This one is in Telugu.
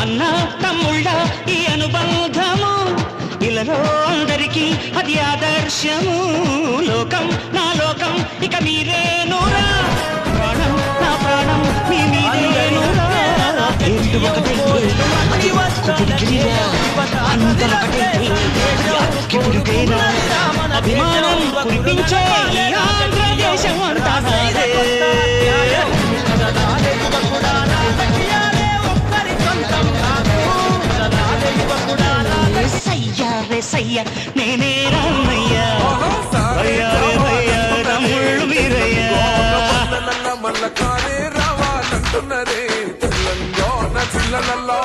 అన్న తమ్ముళ్ళ ఈ అనుబంధము ఇలలో అందరికీ అది ఆదర్శము. లోకం నా లోకం ఇక మీరే నూరా, ప్రాణం నా ప్రాణం మీ మీరే నూరా. అభిమానం కురిపించే ఆంధ్రదేశం అంతా సయ్య నేనే రామయ్యా, తమ్ముళ్ళు మీరయ్యా. మల్ల కానే రావాలంటున్నదే తెలంగాణ జిల్లాలలో